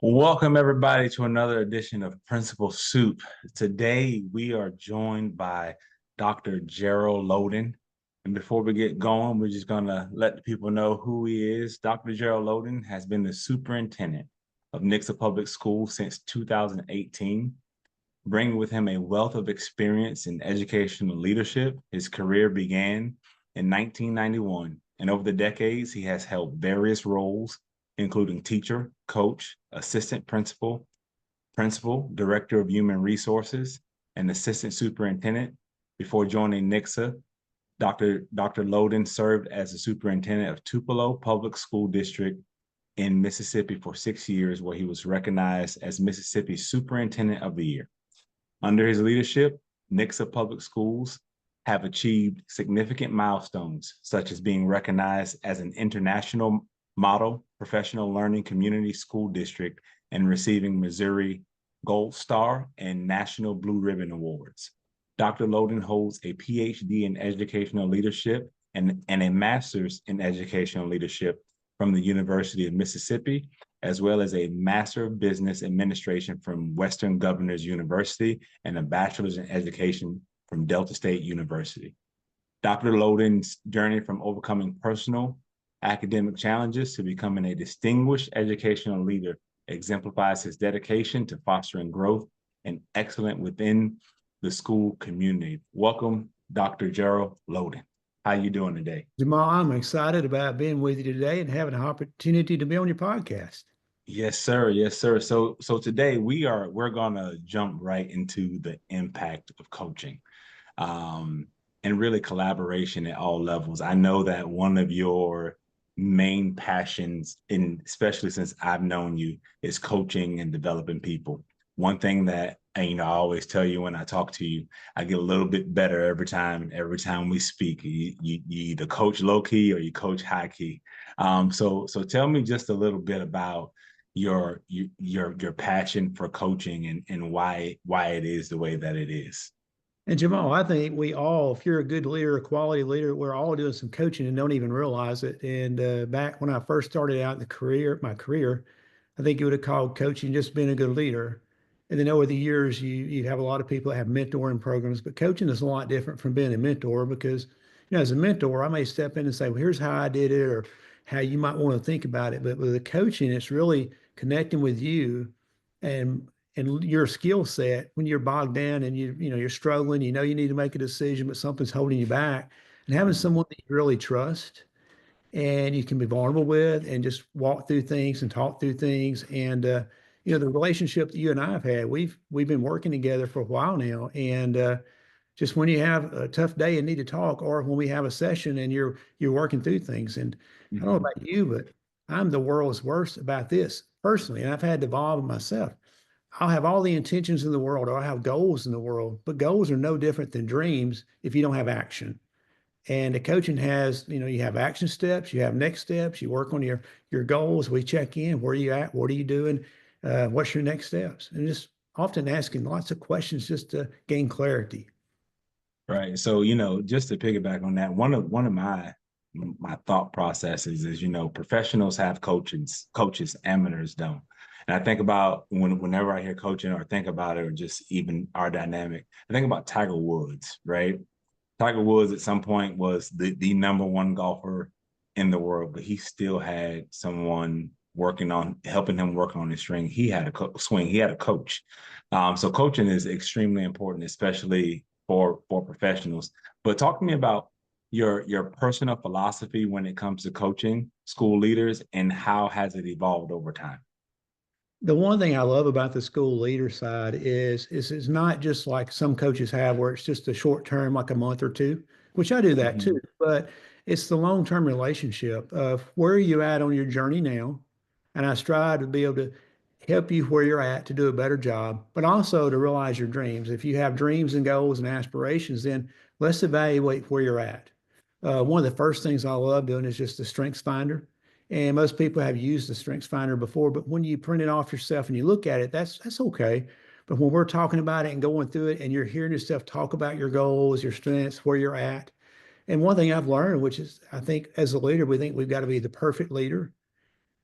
Welcome, everybody, to another edition of Principal Soup. Today, we are joined by Dr. Gerald Loden. And before we get going, we're just going to let the people know who he is. Dr. Gerald Loden has been the superintendent of Nixa Public Schools since 2018, bringing with him a wealth of experience in educational leadership. His career began in 1991, and over the decades, he has held various roles including teacher, coach, assistant principal, director of human resources, and assistant superintendent. Before joining Nixa, Dr. Loden served as the superintendent of Tupelo Public School District in Mississippi for 6 years, where he was recognized as Mississippi's Superintendent of the Year. Under his leadership, Nixa Public Schools have achieved significant milestones, such as being recognized as an international model professional learning community school district and receiving Missouri Gold Star and National Blue Ribbon Awards. Dr. Loden holds a PhD in educational leadership and a master's in educational leadership from the University of Mississippi, as well as a Master of Business Administration from Western Governors University and a bachelor's in education from Delta State University. Dr. Loden's journey from overcoming personal academic challenges to becoming a distinguished educational leader exemplifies his dedication to fostering growth and excellence within the school community. Welcome, Dr. Gerald Loden. How you doing today? Jamal, I'm excited about being with you today and having an opportunity to be on your podcast. Yes, sir. Yes, sir. So today we're gonna jump right into the impact of coaching, and really collaboration at all levels. I know that one of your main passions, in especially since I've known you, is coaching and developing people. One thing that I always tell you when I talk to you, I get a little bit better every time we speak. You either coach low key or you coach high key. So tell me just a little bit about your passion for coaching and why it is the way that it is. And Jamal, I think we all, if you're a good leader, a quality leader, we're all doing some coaching and don't even realize it. And back when I first started out in my career, I think you would have called coaching just being a good leader. And then over the years, you have a lot of people that have mentoring programs, but coaching is a lot different from being a mentor because, as a mentor, I may step in and say, well, here's how I did it or how you might want to think about it. But with the coaching, it's really connecting with you and your skill set when you're bogged down and you're struggling, you need to make a decision, but something's holding you back. And having someone that you really trust and you can be vulnerable with and just walk through things and talk through things. And the relationship that you and I have had, we've been working together for a while now. And just when you have a tough day and need to talk, or when we have a session and you're working through things. And I don't know about you, but I'm the world's worst about this personally, and I've had to evolve myself. I'll have all the intentions in the world, or I have goals in the world, but goals are no different than dreams if you don't have action. And the coaching has, you have action steps, you have next steps, you work on your goals. We check in, where are you at? What are you doing? What's your next steps? And just often asking lots of questions just to gain clarity. Right. So, just to piggyback on that, one of my thought processes is, professionals have coaches, amateurs don't. And I think about whenever I hear coaching or think about it, or just even our dynamic, I think about Tiger Woods, right? Tiger Woods at some point was the number one golfer in the world, but he still had someone helping him work on his swing. He had a swing. He had a coach. So coaching is extremely important, especially for professionals. But talk to me about your personal philosophy when it comes to coaching school leaders, and how has it evolved over time? The one thing I love about the school leader side is it's not just like some coaches have where it's just a short term, like a month or two, which I do that too, but it's the long-term relationship of where are you at on your journey now? And I strive to be able to help you where you're at to do a better job, but also to realize your dreams. If you have dreams and goals and aspirations, then let's evaluate where you're at. One of the first things I love doing is just the strengths finder. And most people have used the strengths finder before, but when you print it off yourself and you look at it, that's okay. But when we're talking about it and going through it and you're hearing yourself talk about your goals, your strengths, where you're at. And one thing I've learned, which is I think as a leader, we think we've got to be the perfect leader.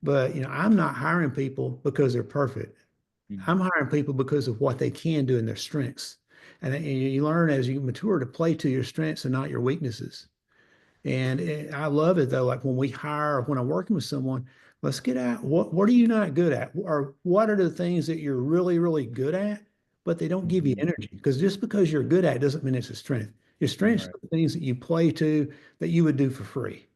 But I'm not hiring people because they're perfect. Mhm. I'm hiring people because of what they can do and their strengths. And you learn as you mature to play to your strengths and not your weaknesses. And I love it though. Like when we hire, or when I'm working with someone, let's get at what are you not good at, or what are the things that you're really, really good at, but they don't give you Mhm. energy. Because just because you're good at it doesn't mean it's a strength. Your strengths Right. are the things that you play to that you would do for free.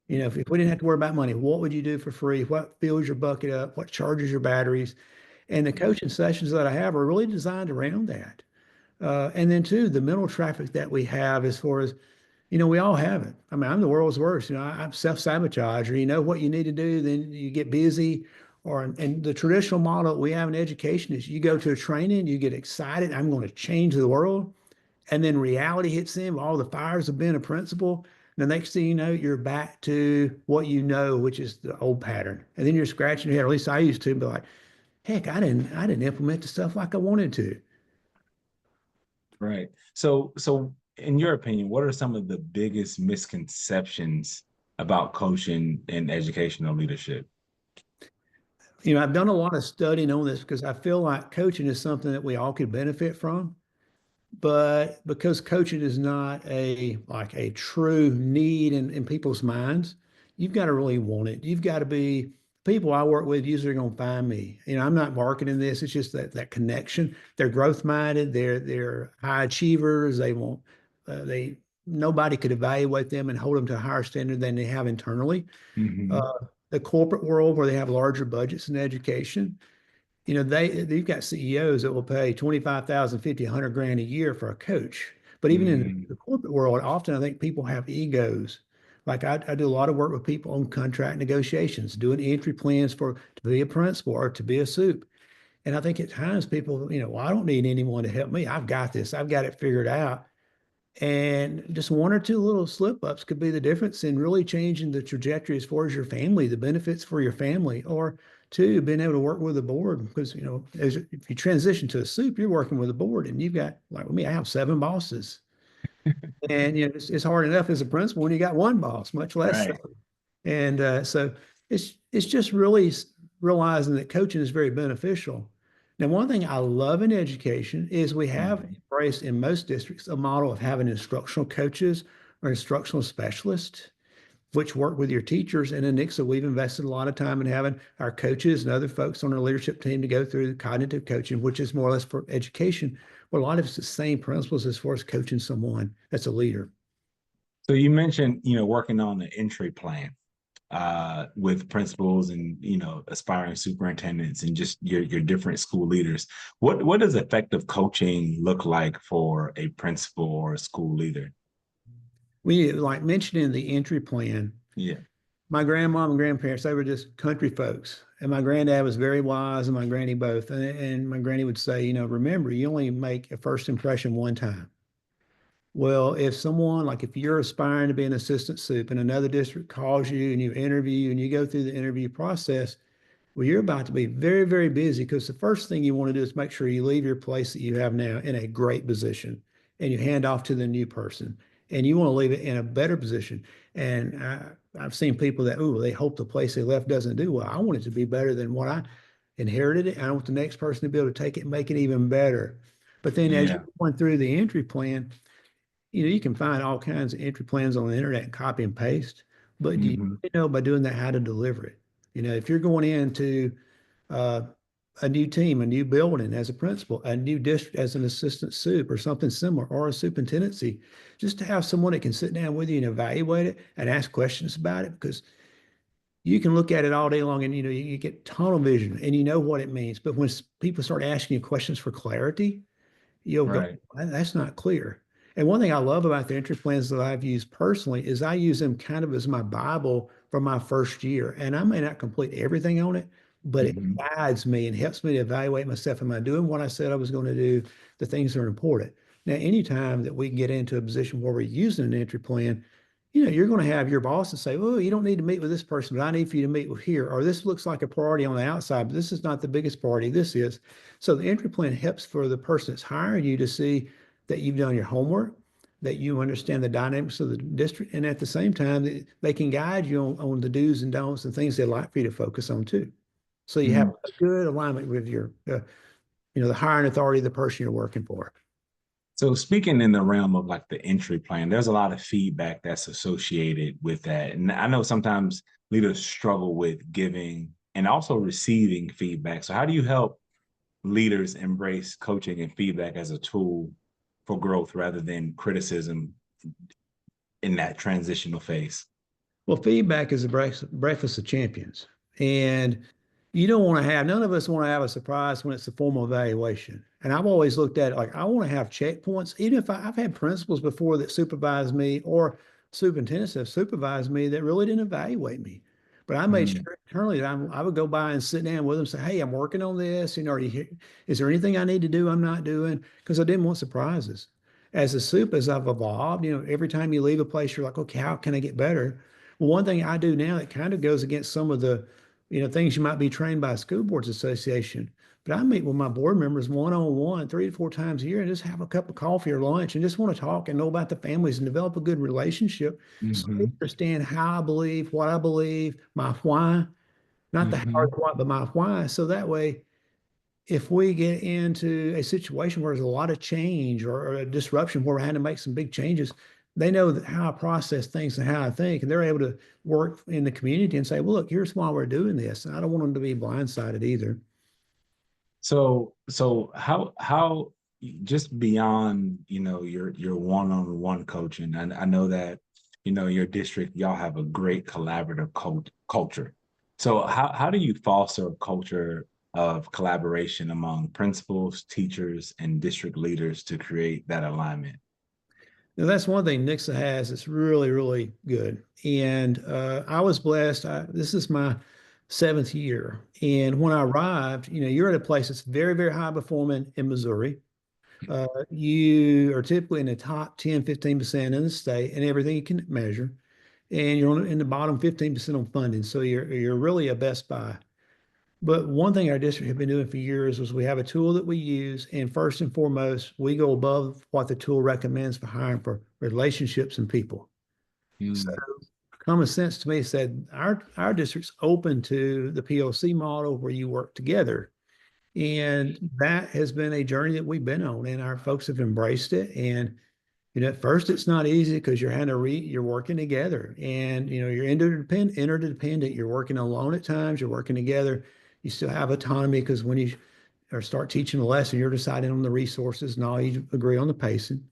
If we didn't have to worry about money, what would you do for free? What fills your bucket up? What charges your batteries? And the coaching sessions that I have are really designed around that. And then too, the mental traffic that we have as far as we all have it. I mean, I'm the world's worst. I'm self-sabotage, or you know what you need to do, then you get busy. And the traditional model we have in education is you go to a training, you get excited, I'm going to change the world. And then reality hits in, all the fires have been a principal. The next thing you know, you're back to what you know, which is the old pattern. And then you're scratching your head, or at least I used to, be like, heck, I didn't implement the stuff like I wanted to. Right. So in your opinion, what are some of the biggest misconceptions about coaching and educational leadership? I've done a lot of studying on this because I feel like coaching is something that we all could benefit from. But because coaching is not a true need in people's minds, you've got to really want it. You've got to be people I work with usually are going to find me. I'm not marketing this. It's just that connection. They're growth minded. They're high achievers. They nobody could evaluate them and hold them to a higher standard than they have internally. Hmm. Uh, the corporate world where they have larger budgets in education, they've got CEOs that will pay 25,000, 50, 100 grand a year for a coach. But even in Hmm. the corporate world, often I think people have egos. Like I do a lot of work with people on contract negotiations, doing entry plans for to be a principal or to be a soup. And I think at times people, well, I don't need anyone to help me. I've got this. I've got it figured out. And just one or two little slip ups could be the difference in really changing the trajectory as far as your family, the benefits for your family, or two, being able to work with a board. Because, if you transition to a soup, you're working with a board and you've got, like with me, I have seven bosses. And, it's hard enough as a principal when you got one boss, much less. Right. And so it's just really realizing that coaching is very beneficial. Now, one thing I love in education is we have Mhm. embraced in most districts a model of having instructional coaches or instructional specialists, which work with your teachers. And in Nixa, we've invested a lot of time in having our coaches and other folks on our leadership team to go through the cognitive coaching, which is more or less for education. But a lot of it's the same principles as far as coaching someone that's a leader. So you mentioned, working on the entry plan with principals and aspiring superintendents and just your different school leaders. What does effective coaching look like for a principal or a school leader? We like mentioned in the entry plan, Yeah. my grandmom and grandparents, they were just country folks. And my granddad was very wise and my granny both. And my granny would say, remember, you only make a first impression one time. Well, if you're aspiring to be an assistant soup and another district calls you and you interview and you go through the interview process, well, you're about to be very, very busy because the first thing you want to do is make sure you leave your place that you have now in a great position and you hand off to the new person. And you want to leave it in a better position. And I've seen people that, oh, they hope the place they left doesn't do well. I want it to be better than what I inherited it. I want the next person to be able to take it and make it even better. But then as you're Yeah. going through the entry plan, you can find all kinds of entry plans on the internet and copy and paste, but do you Hmm. know by doing that how to deliver it? If you're going into uh, a new team, a new building as a principal, a new district as an assistant soup or something similar, or a superintendency, just to have someone that can sit down with you and evaluate it and ask questions about it because you can look at it all day long and you get tunnel vision and you know what it means. But when people start asking you questions for clarity, you'll go, Right. That's not clear. And one thing I love about the entry plans that I've used personally is I use them kind of as my Bible for my first year. And I may not complete everything on it, but it Hmm. guides me and helps me to evaluate myself. Am I doing what I said I was going to do? The things that are important. Now, anytime that we get into a position where we're using an entry plan, you're going to have your boss to say, oh, you don't need to meet with this person, but I need for you to meet with here. Or this looks like a priority on the outside, but this is not the biggest priority. This is. So the entry plan helps for the person that's hiring you to see that you've done your homework, that you understand the dynamics of the district, and at the same time, they can guide you on the do's and don'ts and things they'd like for you to focus on too. So you have Mm. a good alignment with your, the hiring authority of the person you're working for. So speaking in the realm of like the entry plan, there's a lot of feedback that's associated with that. And I know sometimes leaders struggle with giving and also receiving feedback. So how do you help leaders embrace coaching and feedback as a tool for growth rather than criticism in that transitional phase? Well, feedback is a breakfast of champions. And you don't want to have, none of us want to have a surprise when it's a formal evaluation. And I've always looked at it like I want to have checkpoints, even if I've had principals before that supervised me or superintendents have supervised me that really didn't evaluate me. But I made Mm. sure internally that I would go by and sit down with them and say, hey, I'm working on this. Is there anything I need to do I'm not doing? Because I didn't want surprises. As a soup, as I've evolved, every time you leave a place, you're like, okay, how can I get better? Well, one thing I do now that kind of goes against some of the, things you might be trained by a school boards association. But I meet with my board members one-on-one 3 to 4 times a year and just have a cup of coffee or lunch and just want to talk and know about the families and develop a good relationship so they Hmm. understand how I believe, what I believe, my why, not the how or Hmm. the what, but my why. So that way, if we get into a situation where there's a lot of change or a disruption where we're having to make some big changes, they know that how I process things and how I think, and they're able to work in the community and say, well, look, here's why we're doing this. And I don't want them to be blindsided either. So how just beyond, your one-on-one coaching, and I know that, your district, y'all have a great collaborative culture. So how do you foster a culture of collaboration among principals, teachers, and district leaders to create that alignment? Now, that's one thing Nixa has that's really, really good. And I was blessed. This is my 7th year. And when I arrived, you're at a place that's very, very high performing in Missouri. You are typically in the top 10, 15% in the state and everything you can measure. And you're in the bottom 15% on funding. So you're really a best buy. But one thing our district have been doing for years was we have a tool that we use, and first and foremost, we go above what the tool recommends for hiring for relationships and people. So Mm. common sense to me said our district's open to the POC model where you work together. And that has been a journey that we've been on, and our folks have embraced it. And at first it's not easy because you're working together, and you're interdependent. You're working alone at times. You're working together. You still have autonomy because when you or start teaching a lesson, you're deciding on the resources and all. You agree on the pacing.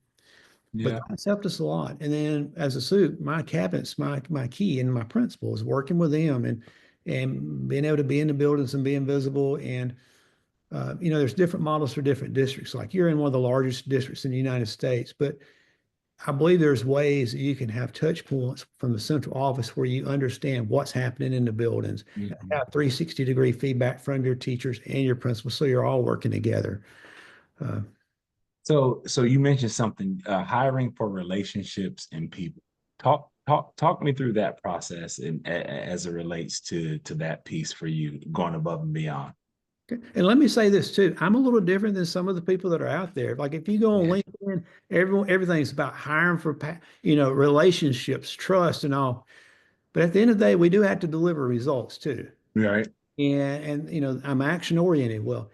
But Yeah. that's helped us a lot. And then as a soup, my cabinet's my key, and my principal is working with them and being able to be in the buildings and being visible. And there's different models for different districts. Like you're in one of the largest districts in the United States, but I believe there's ways that you can have touch points from the central office where you understand what's happening in the buildings and Mhm. have 360-degree feedback from your teachers and your principals so you're all working together. Uh, So you mentioned something, hiring for relationships and people. Talk me through that process and as it relates to that piece for you, going above and beyond. okay. And let me say this too. I'm a little different than some of the people that are out there. Like if you go on Yeah. LinkedIn, everything's about hiring for, relationships, trust and all. But at the end of the day, we do have to deliver results too. Right. And I'm action oriented. Well,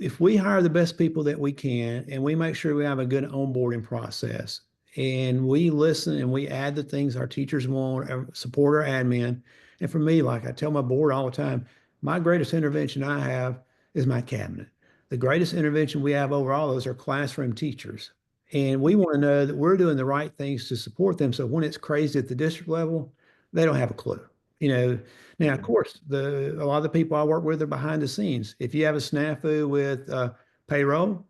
if we hire the best people that we can and we make sure we have a good onboarding process and we listen and we add the things our teachers want, support our admin. And for me, like I tell my board all the time, my greatest intervention I have is my cabinet. The greatest intervention we have over all those are classroom teachers. And we want to know that we're doing the right things to support them. So when it's crazy at the district level, they don't have a clue. You know, now, of Yeah. course, a lot of the people I work with are behind the scenes. If you have a snafu with payroll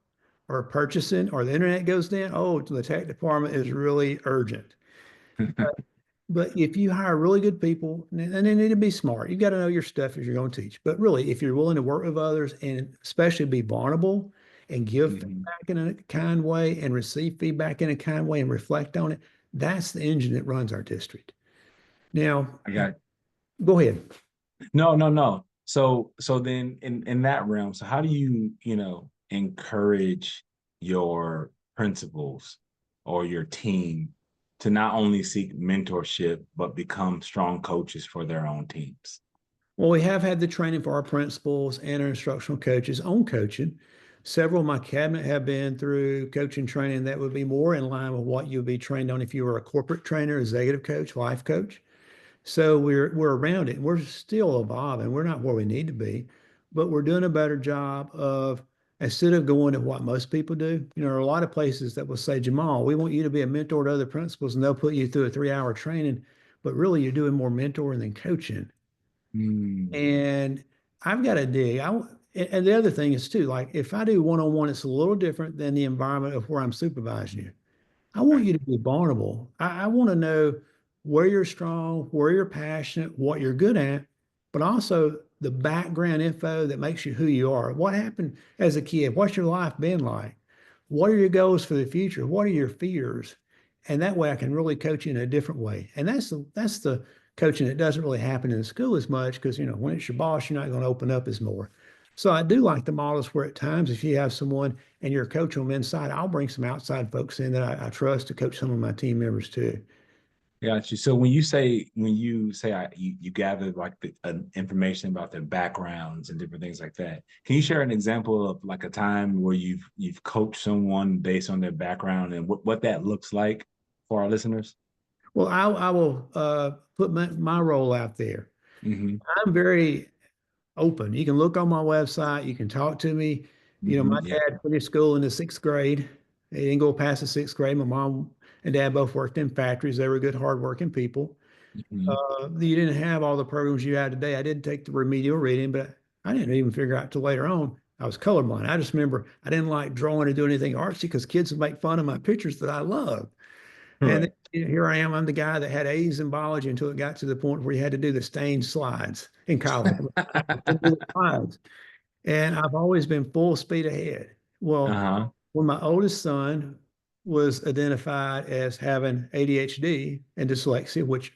or purchasing or the internet goes down, oh, the tech department is really urgent. But if you hire really good people, and they need to be smart, you got to know your stuff if you're going to teach. But really, if you're willing to work with others and especially be vulnerable and give Mhm. feedback in a kind way and receive feedback in a kind way and reflect on it, that's the engine that runs our district. Now, I got go ahead. no. So then in that realm, so how do you, encourage your principals or your team to not only seek mentorship, but become strong coaches for their own teams? Well, we have had the training for our principals and our instructional coaches on coaching. Several of my cabinet have been through coaching training that would be more in line with what you'd be trained on if you were a corporate trainer, executive coach, life coach. So we're around it. We're still evolving. We're not where we need to be, but we're doing a better job of instead of going to what most people do. There are a lot of places that will say, Jamal, we want you to be a mentor to other principals, and they'll put you through a 3 hour training, but really you're doing more mentoring than coaching. Mm, And I've got to dig. And the other thing is too, like if I do one-on-one, it's a little different than the environment of where I'm supervising you. I want right. you to be vulnerable. I want to know where you're strong, where you're passionate, what you're good at, but also the background info that makes you who you are. What happened as a kid? What's your life been like? What are your goals for the future? What are your fears? And that way I can really coach you in a different way. And that's the coaching that doesn't really happen in the school as much because when it's your boss, you're not going to open up as more. So I do like the models where at times if you have someone and you're a coach on the inside, I'll bring some outside folks in that I trust to coach some of my team members too. Got you. So when you say you gather like the information about their backgrounds and different things like that, can you share an example of like a time where you've coached someone based on their background and what that looks like for our listeners? Well, I will put my role out there. Hmm. I'm very open. You can look on my website. You can talk to me. Hmm. My Yeah. dad finished school in the sixth grade. He didn't go past the sixth grade. My mom and dad both worked in factories. They were good, hardworking people. Hmm. You didn't have all the programs you have today. I didn't take the remedial reading, but I didn't even figure out till later on I was colorblind. I just remember I didn't like drawing or doing anything artsy because kids would make fun of my pictures that I love. And then, Right. here I am. I'm the guy that had A's in biology until it got to the point where you had to do the stained slides in college. I couldn't do the slides. And I've always been full speed ahead. Well, Uh-huh. when my oldest son was identified as having ADHD and dyslexia, which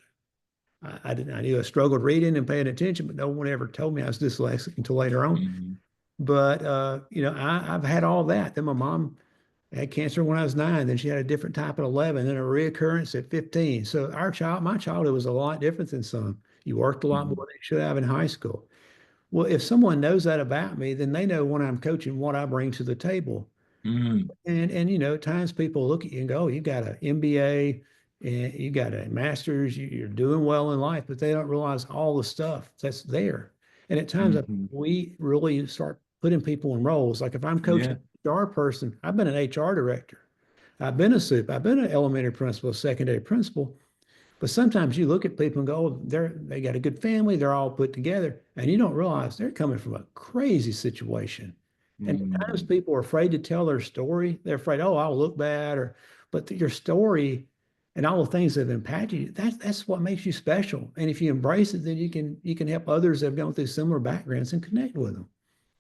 I didn't, I knew I struggled reading and paying attention, but no one ever told me I was dyslexic until later on. Hmm. But I've had all that. Then my mom had cancer when I was 9. Then she had a different type at 11, then a reoccurrence at 15. So my childhood was a lot different than some. You worked a lot more Hmm. than you should have in high school. Well, if someone knows that about me, then they know when I'm coaching what I bring to the table. Hmm. And at times people look at you and go, "Oh, you got an MBA and you got a master's, you're doing well in life," but they don't realize all the stuff that's there. And at times Hmm. we really start putting people in roles. Like if I'm coaching Yeah. an HR person, I've been an HR director. I've been a soup. I've been an elementary principal, secondary principal. But sometimes you look at people and go, "Oh, they got a good family, they're all put together," and you don't realize they're coming from a crazy situation. And at times Hmm. people are afraid to tell their story. They're afraid, "Oh, I'll look bad," but your story and all the things that have impacted you, that's what makes you special. And if you embrace it, then you can help others that have gone through similar backgrounds and connect with them.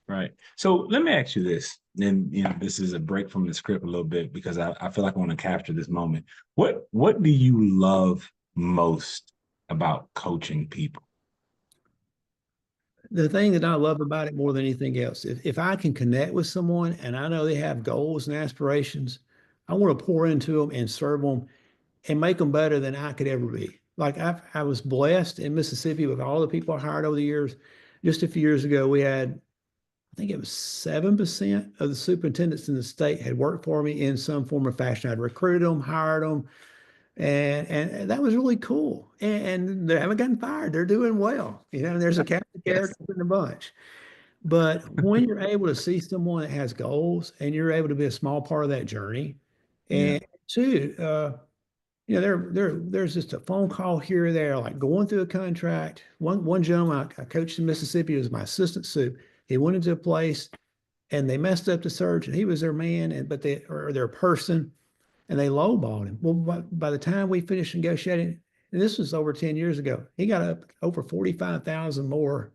Right. So let me ask you this. And this is a break from the script a little bit because I feel like I want to capture this moment. What do you love most about coaching people? The thing that I love about it more than anything else, if I can connect with someone and I know they have goals and aspirations, I want to pour into them and serve them and make them better than I could ever be. Like I was blessed in Mississippi with all the people I hired over the years. Just a few years ago, we had, I think it was 7% of the superintendents in the state had worked for me in some form or fashion. I'd recruited them, hired them, and that was really cool. And they haven't gotten fired. They're doing well. And there's a captain Yes. character in the bunch. But when you're able to see someone that has goals and you're able to be a small part of that journey, Yeah. and two, there's just a phone call here or there, like going through a contract. One gentleman I coached in Mississippi was my assistant soup. He went into a place and they messed up the search, and he was their man, but they or their person, and they lowballed him. Well, by the time we finished negotiating, and this was over 10 years ago, he got up over 45,000 more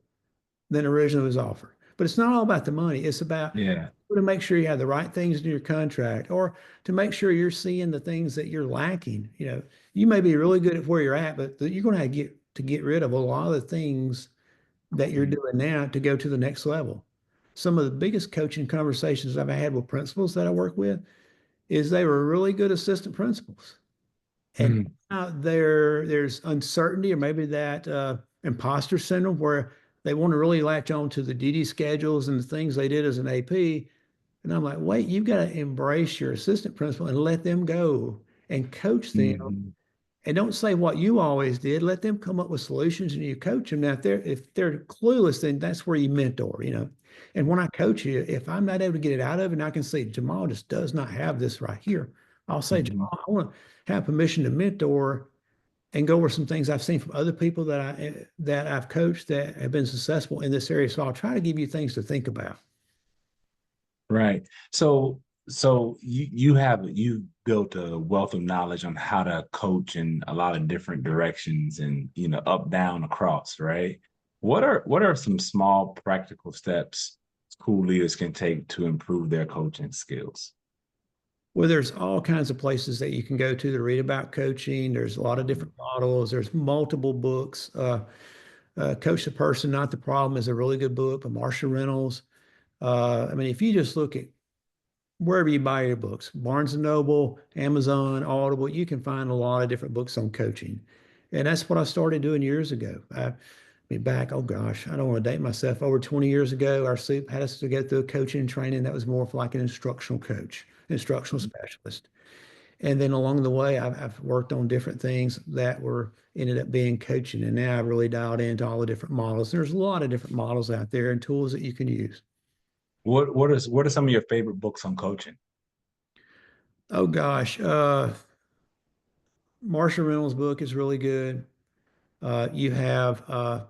than originally was offered. But it's not all about the money. It's about Yeah. to make sure you have the right things in your contract or to make sure you're seeing the things that you're lacking. You may be really good at where you're at, but you're going to have to get rid of a lot of the things that you're Mm. doing now to go to the next level. Some of the biggest coaching conversations I've had with principals that I work with is they were really good assistant principals. And Mhm. now there's uncertainty or maybe that imposter syndrome where they want to really latch on to the duty schedules and the things they did as an AP. And I'm like, wait, you've got to embrace your assistant principal and let them go and coach them. Mhm. And don't say what you always did. Let them come up with solutions and you coach them. Now, if they're clueless, then that's where you mentor, you know. And when I coach you, if I'm not able to get it out of it, and I can say Jamal just does not have this right here, I'll say, Mhm. Jamal, I want to have permission to mentor and go over some things I've seen from other people that I've coached that have been successful in this area. So I'll try to give you things to think about. Right. So you built a wealth of knowledge on how to coach in a lot of different directions and up, down, across, right? What are some small practical steps school leaders can take to improve their coaching skills? Well, there's all kinds of places that you can go to read about coaching. There's a lot of different models. There's multiple books. Coach the Person, Not the Problem is a really good book by Marsha Reynolds. I mean, if you just look at wherever you buy your books, Barnes and Noble, Amazon, Audible, you can find a lot of different books on coaching. And that's what I started doing years ago. I mean, back, oh gosh, I don't want to date myself. Over 20 years ago, our soup had us to go through a coaching training that was more of like an instructional coach, instructional specialist. And then along the way, I've worked on different things that were ended up being coaching. And now I've really dialed into all the different models. There's a lot of different models out there and tools that you can use. What are some of your favorite books on coaching? Oh gosh, Marsha Reynolds' book is really good. You have,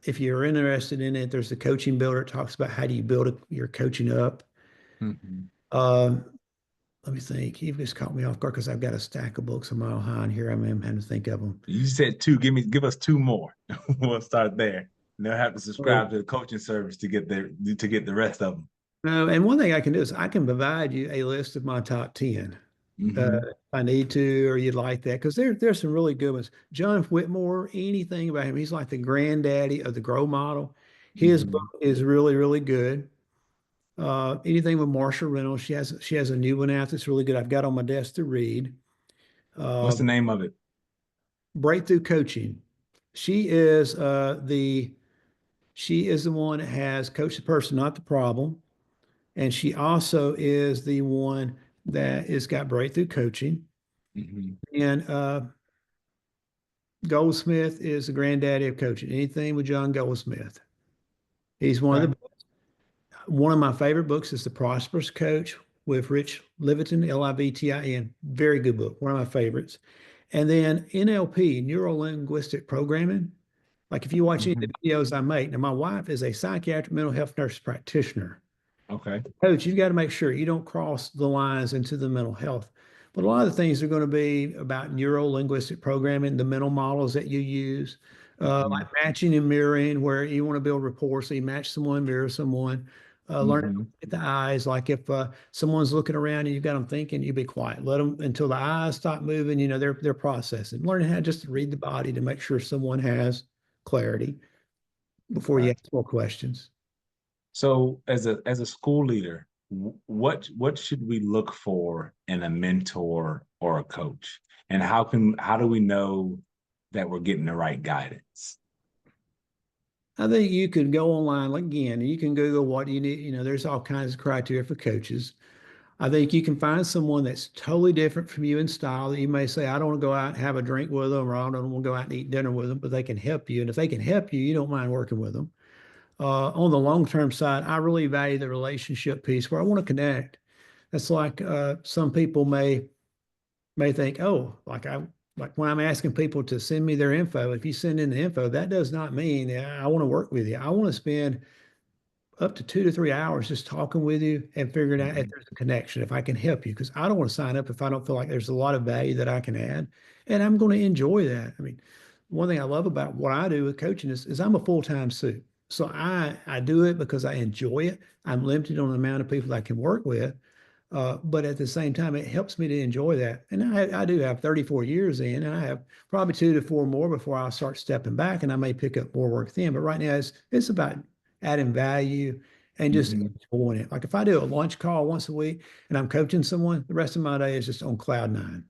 if you're interested in it, there's the Coaching Builder. It talks about how do you build your coaching up. Mhm. Um, Let me think. You've just caught me off guard because I've got a stack of books a mile high, and here I am having to think of them. You said two. Give us two more. We'll start there. And they'll have to So, subscribe to the coaching service to get the rest of them. no, and one thing I can do is I can provide you a list of my top 10. Hmm. If I need to, or you'd like that, because there's some really good ones. John Whitmore, anything about him, he's like the granddaddy of the grow model. His book Hmm. is really, really good. Anything with Marsha Reynolds, she has a new one out that's really good. I've got on my desk to read. What's Uh, the name of it? Breakthrough Coaching. She is the one that has Coach the Person, Not the Problem, and she also is the one that has got Breakthrough Coaching. Hmm. And Goldsmith is the granddaddy of coaching. Anything with John Goldsmith. He's Okay. one of my favorite books is The Prosperous Coach with Rich Livitin, Livtin. Very good book, one of my favorites. And then NLP, Neuro Linguistic Programming. Like if you watch any of Hmm. the videos I make, now my wife is a psychiatric mental health nurse practitioner. Okay. Coach, you've got to make sure you don't cross the lines into the mental health. But a lot of the things are going to be about neuro linguistic programming, the mental models that you use, like Hmm. matching and mirroring, where you want to build rapport. So you match someone, mirror someone, learn Hmm. at the eyes. Like if someone's looking around and you've got them thinking, you be quiet. Let them until the eyes stop moving. You know, they're processing. Learning how just to read the body to make sure someone has clarity before you Okay. ask more questions. So as a school leader, what should we look for in a mentor or a coach? And how do we know that we're getting the right guidance? I think you could go online like, again. You can Google what you need. You know, there's all kinds of criteria for coaches. I think you can find someone that's totally different from you in style that you may say, I don't want to go out and have a drink with them, or I don't want to go out and eat dinner with them, but they can help you. And if they can help you, you don't mind working with them. On the long-term side, I really value the relationship piece where I want to connect. That's like some people may think, oh, like when I'm asking people to send me their info, if you send in the info, that does not mean I want to work with you. I want to spend up to 2 to 3 hours just talking with you and figuring out if Mhm. there's a connection, if I can help you, because I don't want to sign up if I don't feel like there's a lot of value that I can add. And I'm going to enjoy that. I mean, one thing I love about what I do with coaching is I'm a full-time suit. So I do it because I enjoy it. I'm limited on the amount of people I can work with. But at the same time, it helps me to enjoy that. And I do have 34 years in, and I have probably 2 to 4 more before I start stepping back, and I may pick up more work then. But right now, it's about adding value and just Hmm. enjoying it. Like if I do a lunch call once a week and I'm coaching someone, the rest of my day is just on cloud nine.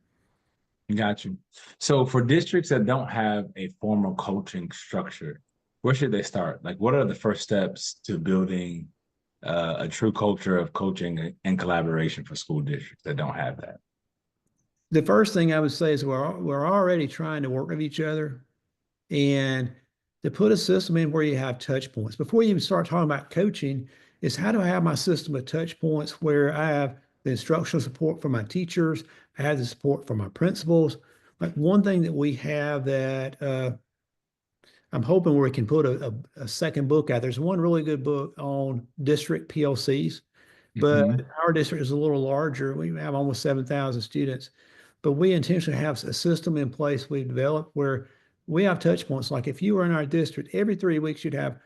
Got you. So for districts that don't have a formal coaching structure, where should they start? Like, what are the first steps to building a true culture of coaching and collaboration for school districts that don't have that? The first thing I would say is we're already trying to work with each other and to put a system in where you have touch points. Before you even start talking about coaching, is how do I have my system of touch points where I have the instructional support from my teachers, I have the support from my principals. Like one thing that we have that I'm hoping where we can put a second book out. There's one really good book on district PLCs, but Hmm. our district is a little larger. We have almost 7,000 students, but we intentionally have a system in place we've developed where we have touch points. Like if you were in our district, every 3 weeks you'd have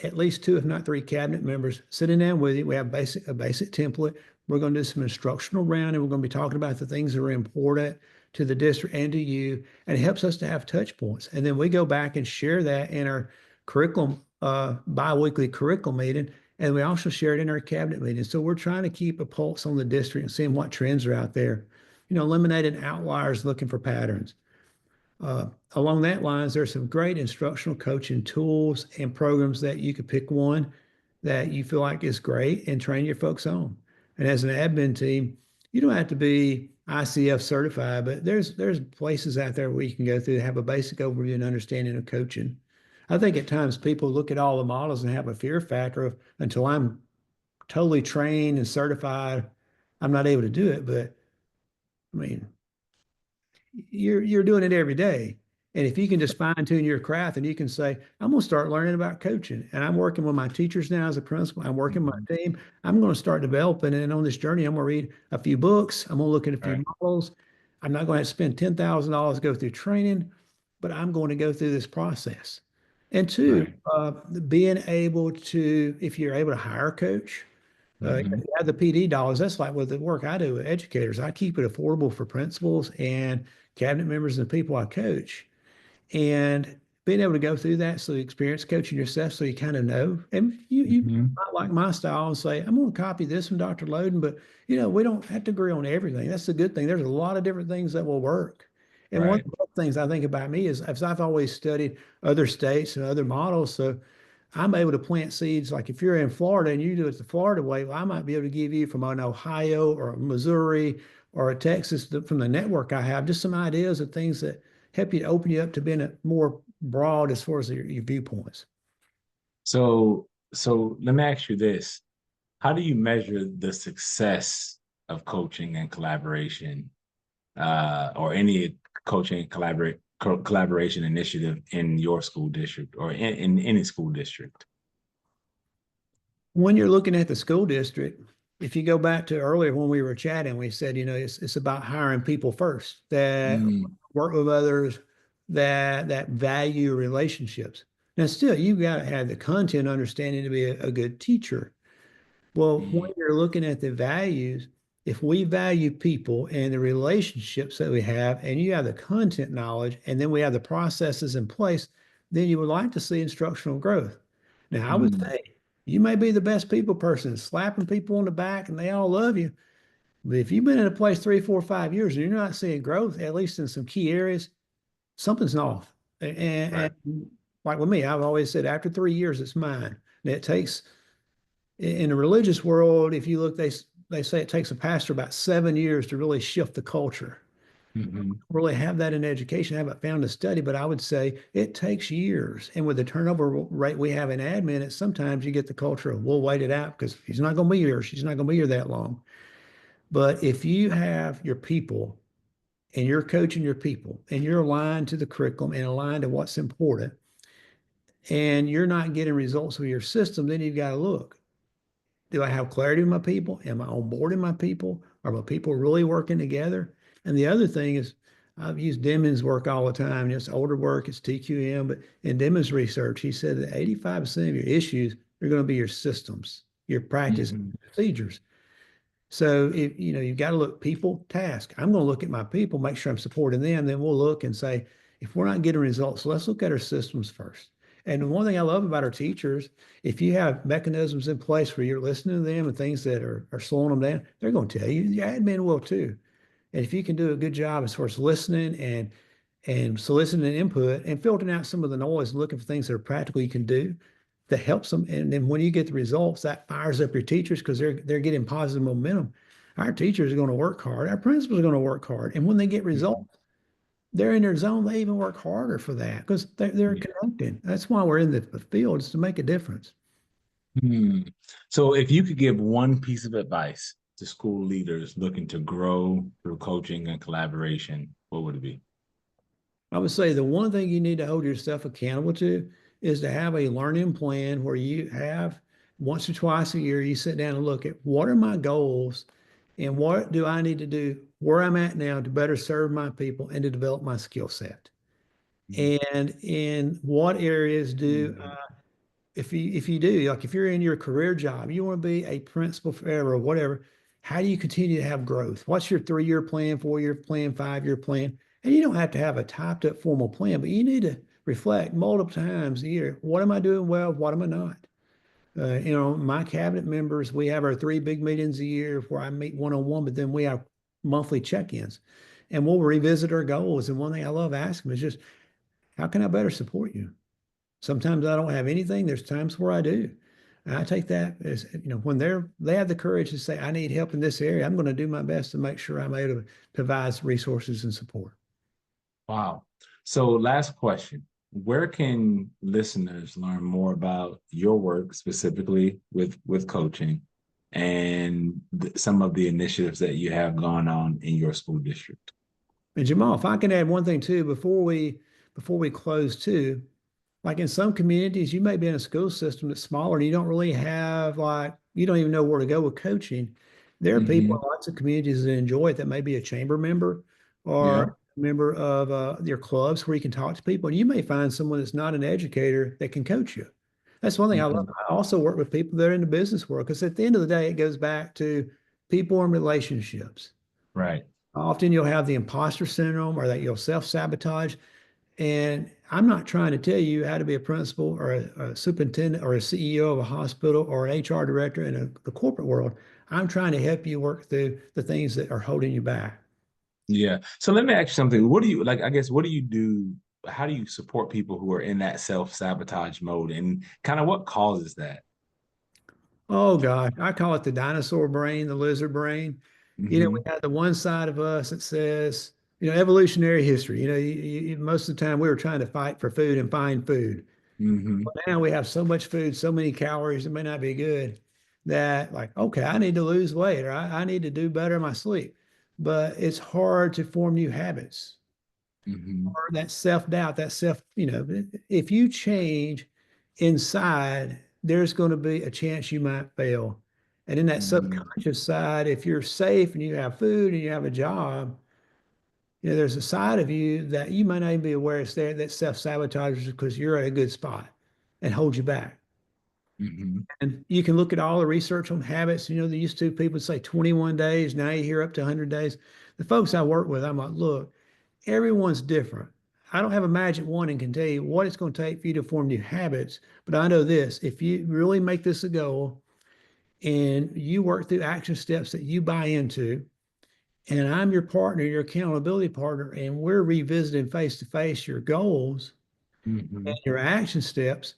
at least two, if not three, cabinet members sitting down with you. We have a basic template. We're going to do some instructional round, and we're going to be talking about the things that are important to the district and to you. And it helps us to have touch points. And then we go back and share that in our curriculum, bi-weekly curriculum meeting. And we also share it in our cabinet meeting. So we're trying to keep a pulse on the district and seeing what trends are out there, eliminating outliers, looking for patterns. Along that lines, there's some great instructional coaching tools and programs that you could pick one that you feel like is great and train your folks on. And as an admin team, you don't have to be ICF certified, but there's places out there where you can go through to have a basic overview and understanding of coaching. I think at times people look at all the models and have a fear factor of until I'm totally trained and certified, I'm not able to do it. But I mean, you're doing it every day. And if you can just fine tune your craft and you can say, I'm going to start learning about coaching and I'm working with my teachers now as a principal, I'm working with Hmm. my team, I'm going to start developing. And on this journey, I'm going to read a few books. I'm going to look at a few Right. models. I'm not going to have to spend $10,000 to go through training, but I'm going to go through this process. And two, Right. being able to, if you're able to hire a coach, Hmm. you have the PD dollars. That's like with the work I do with educators. I keep it affordable for principals and cabinet members and the people I coach. And being able to go through that, so you experience coaching yourself, so you kind of know. And you Hmm. might like my style and say, I'm going to copy this from Dr. Loden, but we don't have to agree on everything. That's the good thing. There's a lot of different things that will work. And one Right. of the things I think about me is as I've always studied other states and other models, so I'm able to plant seeds. Like if you're in Florida and you do it the Florida way, well, I might be able to give you from an Ohio or Missouri or a Texas from the network I have, just some ideas of things that help you to open you up to being a more broad as far as your viewpoints. So let me ask you this. How do you measure the success of coaching and collaboration, or any coaching collaboration initiative in your school district or in any school district? When you're looking at the school district, if you go back to earlier when we were chatting, we said, it's about hiring people first that Mm, work with others, that value relationships. Now, still, you've got to have the content understanding to be a good teacher. Well, when mm, you're looking at the values, if we value people and the relationships that we have, and you have the content knowledge, and then we have the processes in place, then you would like to see instructional growth. Now, I would mm. say you may be the best people person, slapping people on the back and they all love you. But if you've been in a place 3, 4, 5 years and you're not seeing growth, at least in some key areas, something's off. Right. And like with me, I've always said after 3 years, it's mine. And it takes in the religious world, if you look, they say it takes a pastor about 7 years to really shift the culture. Hmm. Really have that in education. I haven't found a study, but I would say it takes years. And with the turnover rate we have in admin, it's sometimes you get the culture of we'll wait it out because he's not going to be here. She's not going to be here that long. But if you have your people and you're coaching your people and you're aligned to the curriculum and aligned to what's important, and you're not getting results with your system, then you've got to look. Do I have clarity with my people? Am I onboarding my people? Are my people really working together? And the other thing is, I've used Deming's work all the time. It's older work, it's TQM, but in Deming's research, he said that 85% of your issues are going to be your systems, your practice, Hmm. procedures. So if you've got to look people, task. I'm going to look at my people, make sure I'm supporting them. Then we'll look and say, if we're not getting results, let's look at our systems first. And one thing I love about our teachers, if you have mechanisms in place where you're listening to them and things that are slowing them down, they're going to tell you. Your admin will too. And if you can do a good job as far as listening and soliciting input and filtering out some of the noise and looking for things that are practical you can do that helps them. And then when you get the results, that fires up your teachers because they're getting positive momentum. Our teachers are going to work hard. Our principals are going to work hard. And when they get Mhm. results, they're in their zone. They even work harder for that because they're Yeah. connected. That's why we're in the field is to make a difference. Hmm. So if you could give one piece of advice to school leaders looking to grow through coaching and collaboration, what would it be? I would say the one thing you need to hold yourself accountable to is to have a learning plan where you have once or twice a year, you sit down and look at what are my goals and what do I need to do where I'm at now to better serve my people and to develop my skill set. And in what areas do Mhm. if you do, like if you're in your career job, you want to be a principal forever or whatever, how do you continue to have growth? What's your 3-year plan, 4-year plan, 5-year plan? And you don't have to have a typed up formal plan, but you need to reflect multiple times a year. What am I doing well? What am I not? My cabinet members, we have our 3 big meetings a year where I meet one-on-one, but then we have monthly check-ins and we'll revisit our goals. And one thing I love asking them is just, how can I better support you? Sometimes I don't have anything. There's times where I do. And I take that as, when they have the courage to say, I need help in this area, I'm going to do my best to make sure I'm able to provide resources and support. Wow. So last question. Where can listeners learn more about your work specifically with coaching and some of the initiatives that you have going on in your school district? And Jamal, if I can add one thing too, before we close too, like in some communities, you may be in a school system that's smaller and you don't really have like you don't even know where to go with coaching. There are people Hmm. in lots of communities that enjoy it that may be a chamber member or Yeah. a member of your clubs where you can talk to people. And you may find someone that's not an educator that can coach you. That's one thing I love. Hmm. I also work with people that are in the business world because at the end of the day, it goes back to people and relationships. Right. Often you'll have the imposter syndrome or that you'll self-sabotage. And I'm not trying to tell you how to be a principal or a superintendent or a CEO of a hospital or an HR director in the corporate world. I'm trying to help you work through the things that are holding you back. Yeah. So let me ask you something. What do you like? I guess what do you do? How do you support people who are in that self-sabotage mode and kind of what causes that? Oh gosh, I call it the dinosaur brain, the lizard brain. We Hmm. have the one side of us that says, evolutionary history. Most of the time we were trying to fight for food and find food. Hmm. But now we have so much food, so many calories, it may not be good that like, okay, I need to lose weight or I need to do better in my sleep. But it's hard to form new habits Hmm. or that self-doubt, if you change inside, there's going to be a chance you might fail. And in that Hmm. subconscious side, if you're safe and you have food and you have a job, there's a side of you that you might not even be aware it's there that self-sabotages because you're at a good spot and holds you back. Hmm. And you can look at all the research on habits. They used to people would say 21 days. Now you hear up to 100 days. The folks I work with, I'm like, look, everyone's different. I don't have a magic wand and can tell you what it's going to take for you to form new habits. But I know this, if you really make this a goal and you work through action steps that you buy into, and I'm your partner, your accountability partner, and we're revisiting face to face your goals and Hmm. your action steps,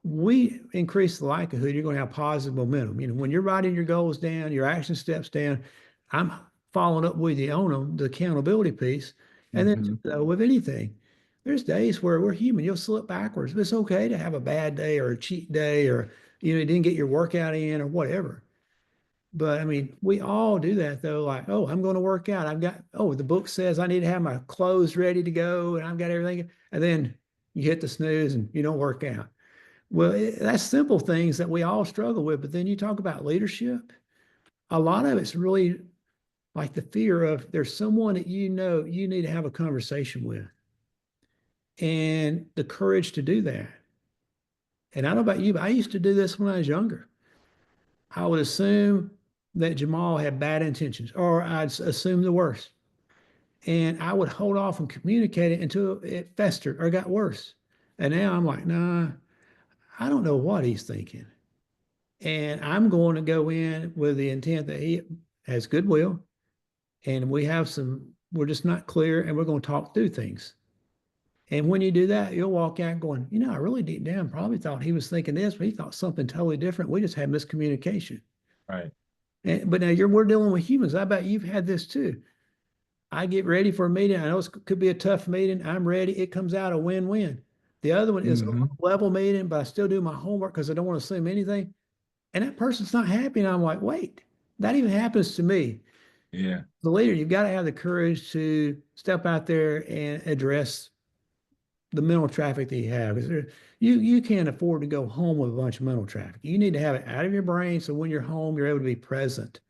we increase the likelihood you're going to have positive momentum. When you're writing your goals down, your action steps down, I'm following up with you on them, the accountability piece. And then Hmm. with anything, there's days where we're human. You'll slip backwards. It's okay to have a bad day or a cheat day or, you didn't get your workout in or whatever. But I mean, we all do that though. Like, oh, I'm going to work out. The book says I need to have my clothes ready to go and I've got everything. And then you hit the snooze and you don't work out. Well, that's simple things that we all struggle with. But then you talk about leadership. A lot of it's really like the fear of there's someone that you need to have a conversation with and the courage to do that. And I don't know about you, but I used to do this when I was younger. I would assume that Jamal had bad intentions, or I'd assume the worst. And I would hold off and communicate it until it festered or got worse. And now I'm like, nah, I don't know what he's thinking. And I'm going to go in with the intent that he has goodwill and we're just not clear and we're going to talk through things. And when you do that, you'll walk out going, I really deep down probably thought he was thinking this, but he thought something totally different. We just had miscommunication. Right. But now we're dealing with humans. I bet you've had this too. I get ready for a meeting. I know it could be a tough meeting. I'm ready. It comes out a win-win. The other one is a Hmm. level meeting, but I still do my homework because I don't want to assume anything. And that person's not happy. And I'm like, wait, that even happens to me. Yeah. The leader, you've got to have the courage to step out there and address the mental traffic that you have. Because you can't afford to go home with a bunch of mental traffic. You need to have it out of your brain so when you're home, you're able to be present.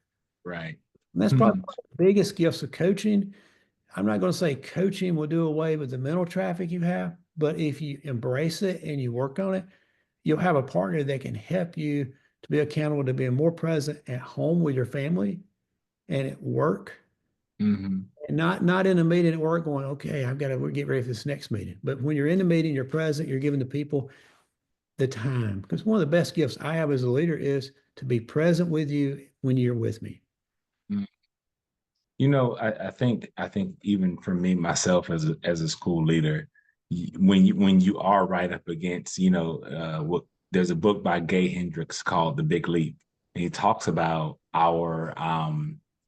Right. And that's probably Mhm. one of the biggest gifts of coaching. I'm not going to say coaching will do away with the mental traffic you have, but if you embrace it and you work on it, you'll have a partner that can help you to be accountable to being more present at home with your family and at work, Mhm. and not in a meeting at work going, okay, I've got to get ready for this next meeting. But when you're in the meeting, you're present, you're giving the people the time. Because one of the best gifts I have as a leader is to be present with you when you're with me. Mm. I think even for me myself as a school leader, when you are right up against, what there's a book by Gay Hendricks called The Big Leap, and he talks about our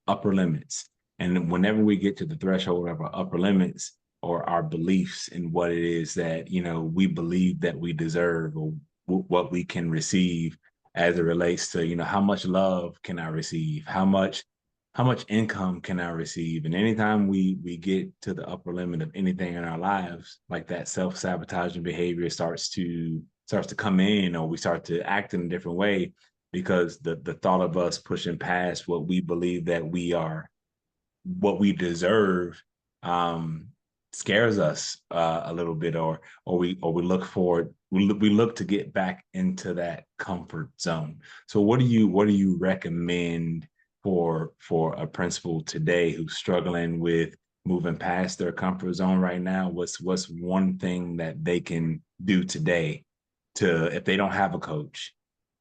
upper limits. And whenever we get to the threshold of our upper limits or our beliefs in what it is that, we believe that we deserve or what we can receive as it relates to, how much love can I receive? How much income can I receive? And anytime we get to the upper limit of anything in our lives, like that self-sabotaging behavior starts to come in, or we start to act in a different way because the thought of us pushing past what we believe that we are, what we deserve, um, scares us a little bit, or we look forward. We look to get back into that comfort zone. So what do you recommend for a principal today who's struggling with moving past their comfort zone right now? What's one thing that they can do today to, if they don't have a coach,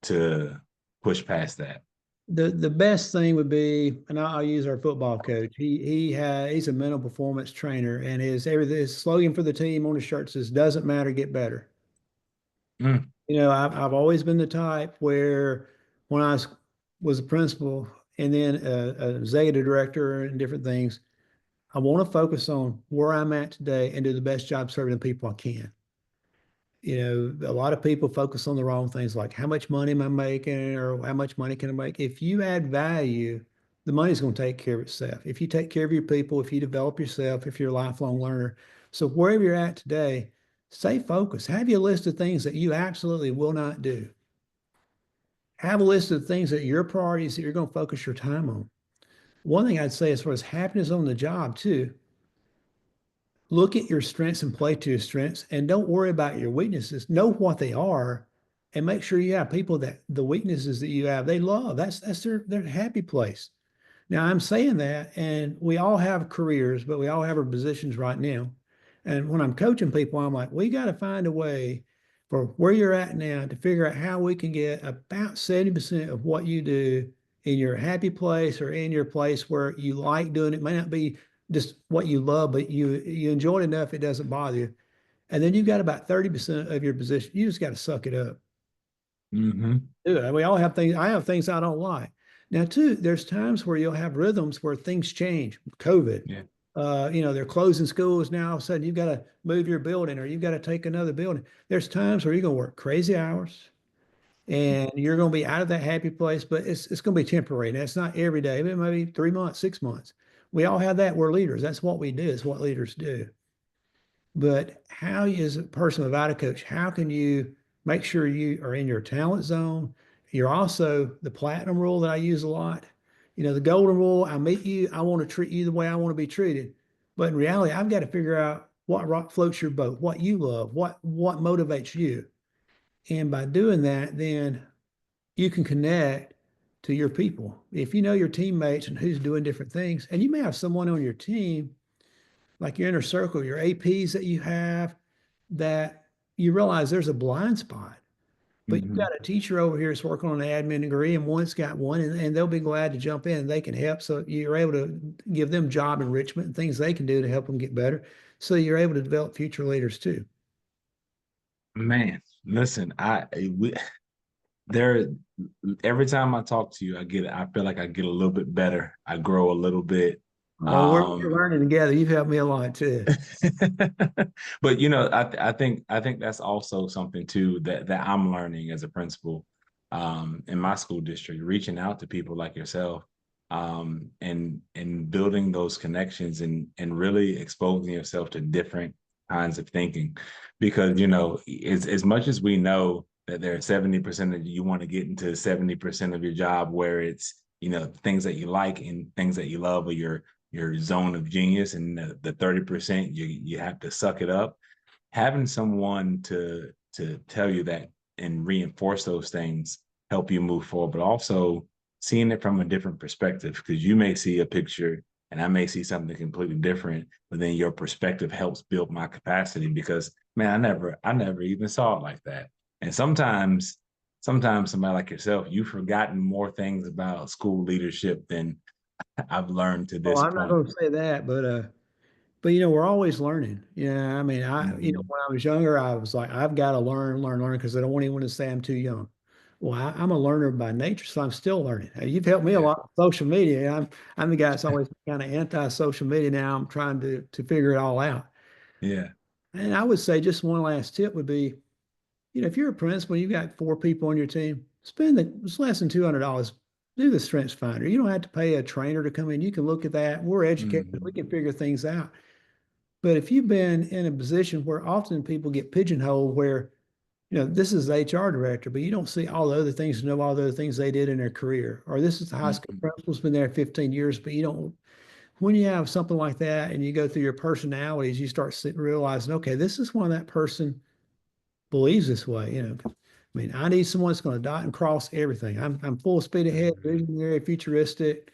to push past that? The best thing would be, and I'll use our football coach. He's a mental performance trainer, and his slogan for the team on his shirt says, "Doesn't matter, get better." Mm, I've always been the type where when was a principal and then a executive director and different things, I want to focus on where I'm at today and do the best job serving the people I can. A lot of people focus on the wrong things like how much money am I making or how much money can I make? If you add value, the money's going to take care of itself. If you take care of your people, if you develop yourself, if you're a lifelong learner. So wherever you're at today, stay focused. Have your list of things that you absolutely will not do. Have a list of things that your priorities that you're going to focus your time on. One thing I'd say as far as happiness on the job too, look at your strengths and play to your strengths and don't worry about your weaknesses. Know what they are and make sure you have people that the weaknesses that you have, they love. That's their happy place. Now I'm saying that, and we all have careers, but we all have our positions right now. And when I'm coaching people, I'm like, we got to find a way for where you're at now to figure out how we can get about 70% of what you do in your happy place or in your place where you like doing it. It may not be just what you love, but you enjoy it enough it doesn't bother you. And then you've got about 30% of your position. You just got to suck it up. mm-hmm. Do it. We all have things. I have things I don't like. Now, too, there's times where you'll have rhythms where things change. COVID, Yeah. they're closing schools now. All of a sudden, you've got to move your building or you've got to take another building. There's times where you're going to work crazy hours and you're going to be out of that happy place, but it's going to be temporary. That's not every day. It may be 3 months, 6 months. We all have that. We're leaders. That's what we do. It's what leaders do. But how, as a person without a coach, how can you make sure you are in your talent zone? You're also the platinum rule that I use a lot. The golden rule, I meet you, I want to treat you the way I want to be treated. But in reality, I've got to figure out what rock floats your boat, what you love, what motivates you. And by doing that, then you can connect to your people. If you know your teammates and who's doing different things, and you may have someone on your team like your inner circle, your APs that you have that you realize there's a blind spot. But you've Hmm. got a teacher over here that's working on an admin degree, and one's got one, and they'll be glad to jump in and they can help. So you're able to give them job enrichment and things they can do to help them get better. So you're able to develop future leaders too. Man, listen, we there every time I talk to you, I feel like I get a little bit better. I grow a little bit. Oh, we're Um, learning together. You've helped me a lot too. but I think that's also something too that I'm learning as a principal in my school district, reaching out to people like yourself, and building those connections and really exposing yourself to different kinds of thinking, because as much as we know that there are 70% that you want to get into 70% of your job where it's things that you like and things that you love, or your zone of genius, and the 30% you have to suck it up. Having someone to tell you that and reinforce those things help you move forward, but also seeing it from a different perspective, because you may see a picture and I may see something completely different, but then your perspective helps build my capacity, because man, I never even saw it like that. And sometimes somebody like yourself, you've forgotten more things about school leadership than I've learned to Oh, this I'm not point. going to say that, but we're always learning. I mean, Mhm. when I was younger, I was like, I've got to learn, because I don't want anyone to say I'm too young. Well, I'm a learner by nature, so I'm still learning. You've helped me a Yeah. lot with social media. I'm the guy that's always kind of anti-social media now. I'm trying to figure it all out. Yeah. And I would say just one last tip would be, if you're a principal, you've got four people on your team, it's less than $200. Do the strengths finder. You don't have to pay a trainer to come in. You can look at that. We're educated. We Mhm. can figure things out. But if you've been in a position where often people get pigeonholed where, this is the HR director, but you don't see all the other things, know all the other things they did in their career. Or this is the high school Mhm. principal's been there 15 years, but you don't, when you have something like that and you go through your personalities, you start realizing, okay, this is why that person believes this way. I mean, I need someone that's going to dot and cross everything. I'm full speed ahead, Mhm. visionary, futuristic.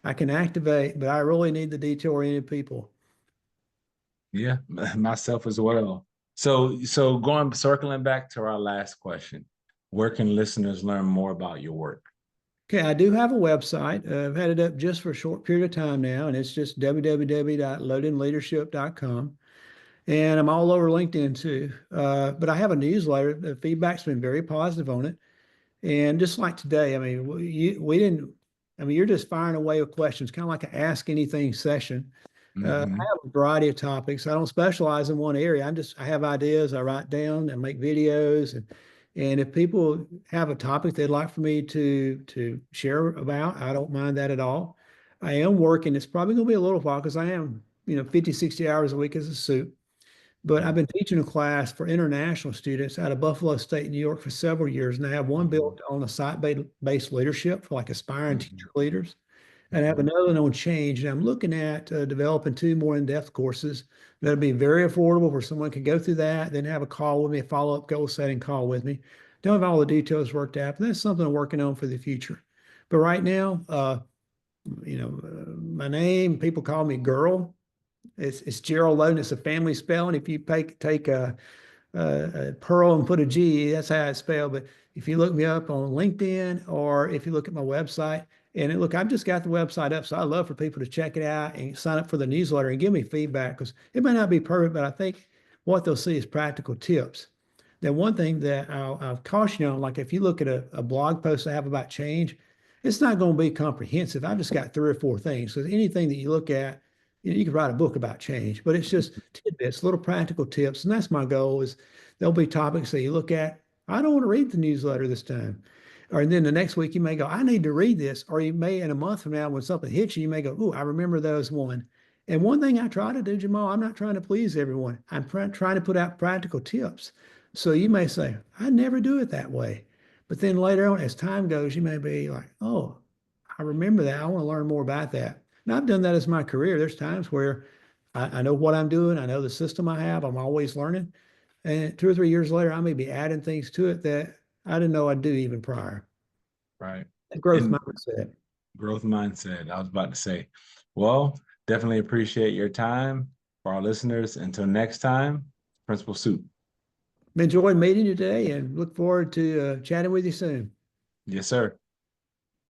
I can activate, but I really need the detail-oriented people. Yeah, myself as well. So circling back to our last question, where can listeners learn more about your work? Okay, I do have a website. I've had it up just for a short period of time now, and it's just www.lodenleadership.com. And I'm all over LinkedIn too. But I have a newsletter. The feedback's been very positive on it. And just like today, I mean, we didn't, I mean, you're just firing away with questions, kind of like an ask anything session. I Hmm. have a variety of topics. I don't specialize in one area. I have ideas. I write down and make videos, and if people have a topic they'd like for me to share about, I don't mind that at all. I am working. It's probably going to be a little while because I am, 50, 60 hours a week as a suit. But I've been teaching a class for international students out of Buffalo State, New York for several years. And I have one Hmm. built on a site-based leadership for like aspiring teacher Hmm. leaders. And I have Hmm. another one on change. And I'm looking at developing two more in-depth courses that'll be very affordable where someone can go through that, then have a call with me, a follow-up goal setting call with me. Don't have all the details worked out, but that's something I'm working on for the future. But right now, my name, people call me Girl. It's Gerald Loden. It's a family spelling. If you take Pearl and put a G, that's how it's spelled. But if you look me up on LinkedIn or if you look at my website, and look, I've just got the website up, so I love for people to check it out and sign up for the newsletter and give me feedback because it may not be perfect, but I think what they'll see is practical tips. Then one thing that I'll caution you on, like if you look at a blog post I have about change, it's not going to be comprehensive. I've just got three or four things. So anything that you look at, you can write a book about change, but it's just tidbits, little practical tips. And that's my goal is there'll be topics that you look at. I don't want to read the newsletter this time. Or then the next week you may go, I need to read this. Or you may in a month from now when something hits you, you may go, oh, I remember those one. And one thing I try to do, Jamal, I'm not trying to please everyone. I'm trying to put out practical tips. So you may say, I never do it that way. But then later on, as time goes, you may be like, oh, I remember that. I want to learn more about that. And I've done that as my career. There's times where I know what I'm doing. I know the system I have. I'm always learning. And 2 or 3 years later, I may be adding things to it that I didn't know I'd do even prior. Right. That growth And mindset. growth mindset. I was about to say, well, definitely appreciate your time. For our listeners, until next time, Principal Soup. Enjoyed meeting you today and look forward to chatting with you soon. Yes, sir.